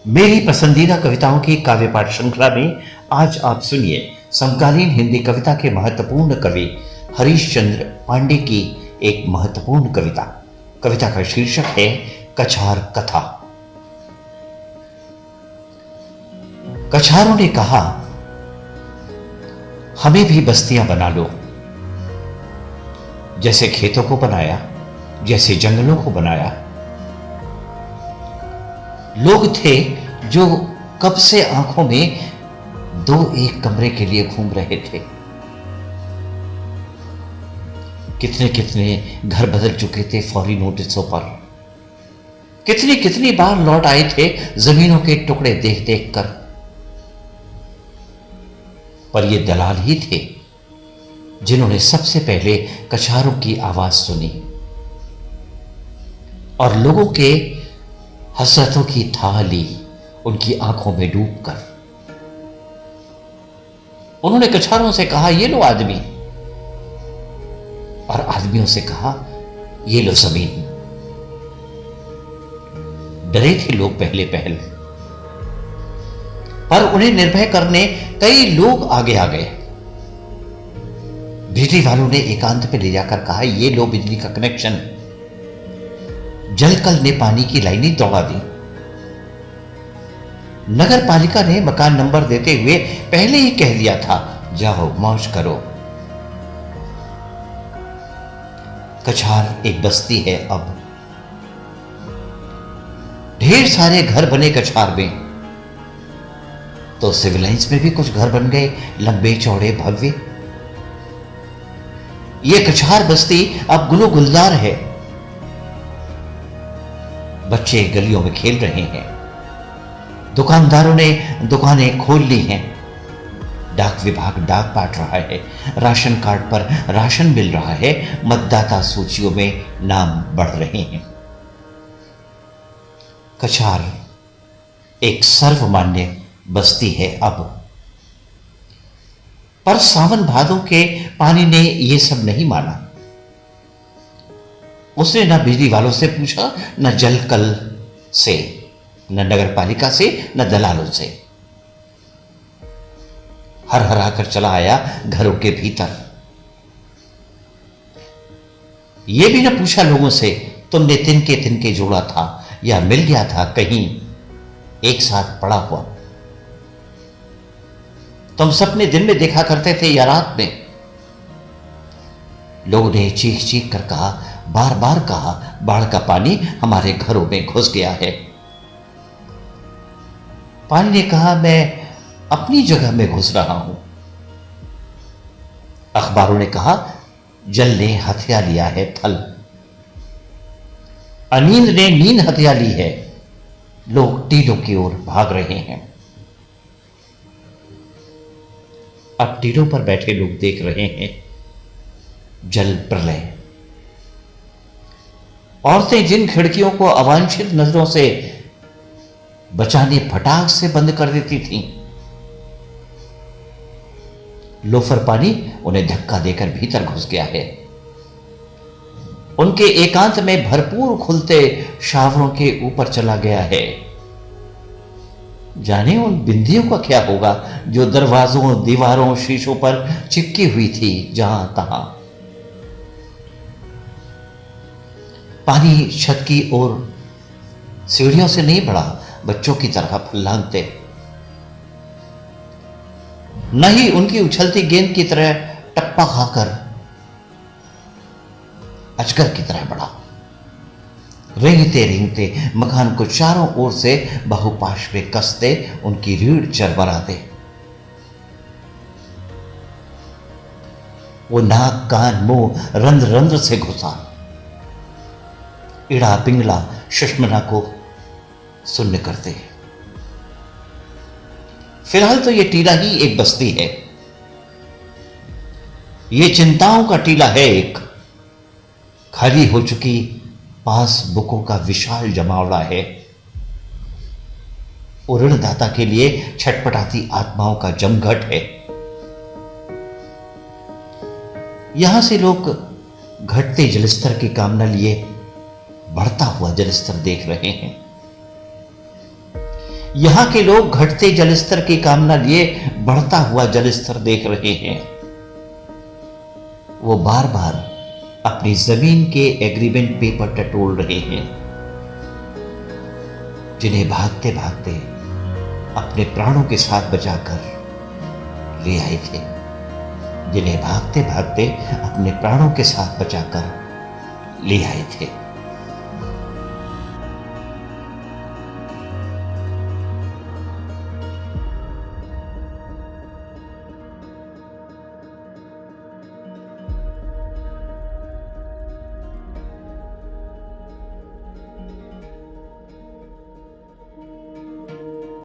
मेरी पसंदीदा कविताओं की काव्य पाठ श्रृंखला में आज आप सुनिए समकालीन हिंदी कविता के महत्वपूर्ण कवि हरीश चंद्र पांडे की एक महत्वपूर्ण कविता। कविता का शीर्षक है कछार कथा। कछारों ने कहा, हमें भी बस्तियां बना लो, जैसे खेतों को बनाया, जैसे जंगलों को बनाया। लोग थे जो कब से आंखों में दो एक कमरे के लिए घूम रहे थे। कितने कितने घर बदल चुके थे फौरी नोटिसों पर। कितनी कितनी बार लौट आए थे जमीनों के टुकड़े देख देख कर। पर ये दलाल ही थे जिन्होंने सबसे पहले कछारों की आवाज सुनी और लोगों के हसरतों की थाह ली उनकी आंखों में डूबकर। उन्होंने कछारों से कहा, ये लो आदमी, और आदमियों से कहा, ये लो जमीन। डरे थे लोग पहले पहल, पर उन्हें निर्भय करने कई लोग आगे आ गए। बिजली वालों ने एकांत पे ले जाकर कहा, ये लो बिजली का कनेक्शन। जलकल ने पानी की लाइनें दौड़ा दी। नगर पालिका ने मकान नंबर देते हुए पहले ही कह दिया था, जाओ मौज करो। कछार एक बस्ती है अब। ढेर सारे घर बने कछार में, तो सिविल लाइंस में भी कुछ घर बन गए, लंबे चौड़े भव्य। यह कछार बस्ती अब गुलो गुलजार है। बच्चे गलियों में खेल रहे हैं, दुकानदारों ने दुकानें खोल ली हैं, डाक विभाग डाक बांट रहा है, राशन कार्ड पर राशन मिल रहा है, मतदाता सूचियों में नाम बढ़ रहे हैं। कछार एक सर्वमान्य बस्ती है अब। पर सावन भादों के पानी ने यह सब नहीं माना। उसने न बिजली वालों से पूछा, न जलकल से, न नगर पालिका से, न दलालों से। हर हरा कर चला आया घरों के भीतर। यह भी न पूछा लोगों से, तुमने तिनके तिनके जोड़ा था या मिल गया था कहीं एक साथ पड़ा हुआ। तुम सपने दिन में देखा करते थे या रात में। लोगों ने चीख चीख कर कहा, बार बार कहा, बाढ़ का पानी हमारे घरों में घुस गया है। पानी ने कहा, मैं अपनी जगह में घुस रहा हूं। अखबारों ने कहा, जल ने हथिया लिया है थल। अनींद ने नींद हथिया ली है। लोग टीलों की ओर भाग रहे हैं। अब टीलों पर बैठे लोग देख रहे हैं जल प्रलय। औरतें जिन खिड़कियों को अवांछित नजरों से बचाने फटाक से बंद कर देती थीं, लोफर पानी उन्हें धक्का देकर भीतर घुस गया है। उनके एकांत में भरपूर खुलते शावरों के ऊपर चला गया है। जाने उन बिंदियों का क्या होगा जो दरवाजों, दीवारों, शीशों पर चिपकी हुई थी जहां तहां। पानी छत की ओर सीढ़ियों से नहीं बढ़ा, बच्चों की तरह फुल्लांगते। न ही उनकी उछलती गेंद की तरह टप्पा खाकर अजगर की तरह बढ़ा। रेंगते रेंगते मकान को चारों ओर से बाहुपाश पे कसते उनकी रीढ़ चरमराते। वो नाक, कान, मुंह रंध्र रंध्र से घुसा। इड़ा पिंगला सुषमना को सुन्न करते। फिलहाल तो यह टीला ही एक बस्ती है। यह चिंताओं का टीला है एक। खाली हो चुकी पासबुकों का विशाल जमावड़ा है। ऋणदाता के लिए छटपटाती आत्माओं का जमघट है। यहां से लोग घटते जलस्तर की कामना लिए बढ़ता हुआ जलस्तर देख रहे हैं। यहां के लोग घटते जलस्तर की कामना लिए बढ़ता हुआ जलस्तर देख रहे हैं। वो बार बार अपनी जमीन के एग्रीमेंट पेपर टटोल रहे हैं, जिन्हें भागते भागते अपने प्राणों के साथ बचाकर ले आए थे, जिन्हें भागते भागते अपने प्राणों के साथ बचाकर ले आए थे।